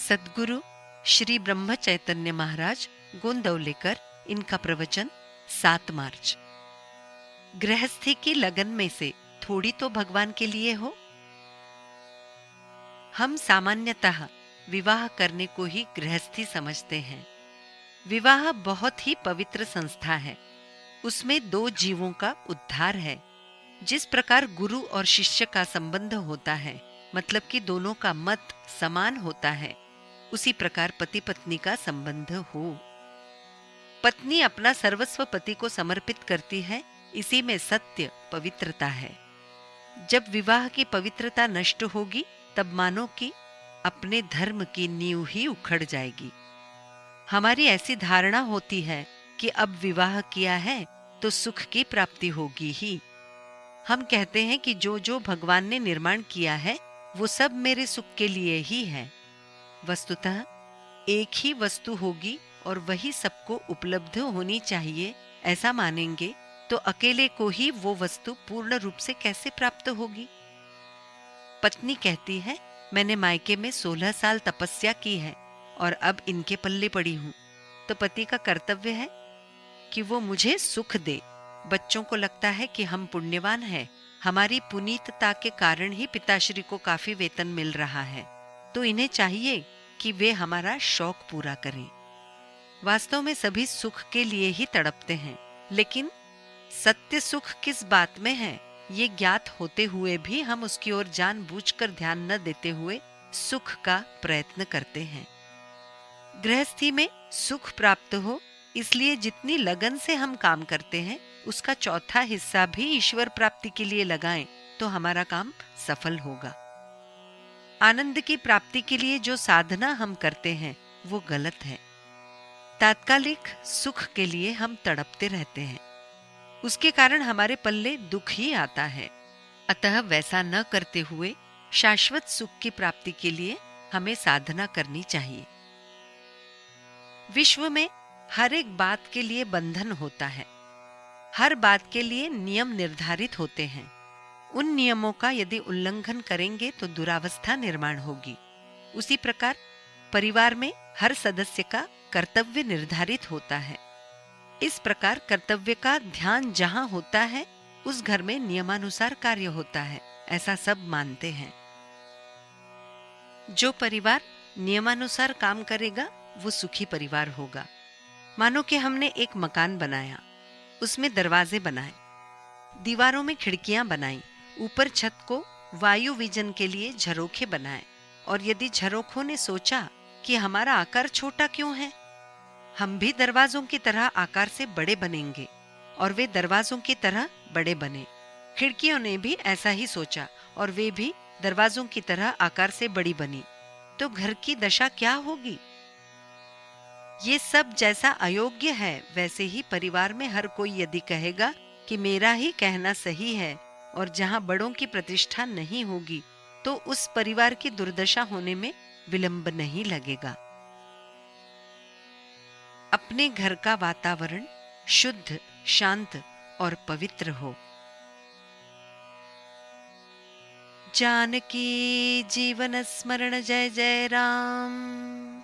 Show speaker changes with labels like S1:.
S1: सद्गुरु श्री ब्रह्म चैतन्य महाराज गोंदवलेकर, इनका प्रवचन 7 मार्च। गृहस्थी की लगन में से थोड़ी तो भगवान के लिए हो। हम सामान्यतः विवाह करने को ही गृहस्थी समझते हैं। विवाह बहुत ही पवित्र संस्था है। उसमें 2 जीवों का उद्धार है। जिस प्रकार गुरु और शिष्य का संबंध होता है, मतलब कि दोनों का मत समान होता है, उसी प्रकार पति पत्नी का संबंध हो। पत्नी अपना सर्वस्व पति को समर्पित करती है, इसी में सत्य पवित्रता है। जब विवाह की पवित्रता नष्ट होगी, तब मानो कि अपने धर्म की नींव ही उखड़ जाएगी। हमारी ऐसी धारणा होती है कि अब विवाह किया है तो सुख की प्राप्ति होगी ही। हम कहते हैं कि जो जो भगवान ने निर्माण किया है वो सब मेरे सुख के लिए ही है। वस्तुतः एक ही वस्तु होगी और वही सबको उपलब्ध होनी चाहिए, ऐसा मानेंगे तो अकेले को ही वो वस्तु पूर्ण रूप से कैसे प्राप्त होगी। पत्नी कहती है, मैंने मायके में 16 साल तपस्या की है और अब इनके पल्ले पड़ी हूं, तो पति का कर्तव्य है कि वो मुझे सुख दे। बच्चों को लगता है कि हम पुण्यवान हैं, हमारी पुनीतता के कारण ही पिताश्री को काफी वेतन मिल रहा है, तो इन्हें चाहिए कि वे हमारा शौक पूरा करें। वास्तव में सभी सुख के लिए ही तड़पते हैं, लेकिन सत्य सुख किस बात में है, ये ज्ञात होते हुए भी हम उसकी ओर जानबूझकर ध्यान न देते हुए सुख का प्रयत्न करते हैं। गृहस्थी में सुख प्राप्त हो, इसलिए जितनी लगन से हम काम करते हैं, उसका चौथा हिस्सा भी ईश्वर प्राप्ति के लिए लगाएं तो हमारा काम सफल होगा। आनंद की प्राप्ति के लिए जो साधना हम करते हैं वो गलत है। तात्कालिक सुख के लिए हम तड़पते रहते हैं, उसके कारण हमारे पल्ले दुख ही आता है। अतः वैसा न करते हुए शाश्वत सुख की प्राप्ति के लिए हमें साधना करनी चाहिए। विश्व में हर एक बात के लिए बंधन होता है, हर बात के लिए नियम निर्धारित होते हैं। उन नियमों का यदि उल्लंघन करेंगे तो दुरावस्था निर्माण होगी। उसी प्रकार परिवार में हर सदस्य का कर्तव्य निर्धारित होता है। इस प्रकार कर्तव्य का ध्यान जहां होता है, उस घर में नियमानुसार कार्य होता है, ऐसा सब मानते हैं। जो परिवार नियमानुसार काम करेगा वो सुखी परिवार होगा। मानो कि हमने एक मकान बनाया, उसमें दरवाजे बनाए, दीवारों में खिड़कियां बनाई, ऊपर छत को वायु विजन के लिए झरोखे बनाए, और यदि झरोखों ने सोचा कि हमारा आकार छोटा क्यों है, हम भी दरवाजों की तरह आकार से बड़े बनेंगे, और वे दरवाजों की तरह बड़े बने। खिड़कियों ने भी ऐसा ही सोचा और वे भी दरवाजों की तरह आकार से बड़ी बनी, तो घर की दशा क्या होगी। ये सब जैसा अयोग्य है, वैसे ही परिवार में हर कोई यदि कहेगा कि मेरा ही कहना सही है, और जहां बड़ों की प्रतिष्ठा नहीं होगी, तो उस परिवार की दुर्दशा होने में विलंब नहीं लगेगा। अपने घर का वातावरण शुद्ध, शांत और पवित्र हो। जानकी जीवन स्मरण जय जय राम।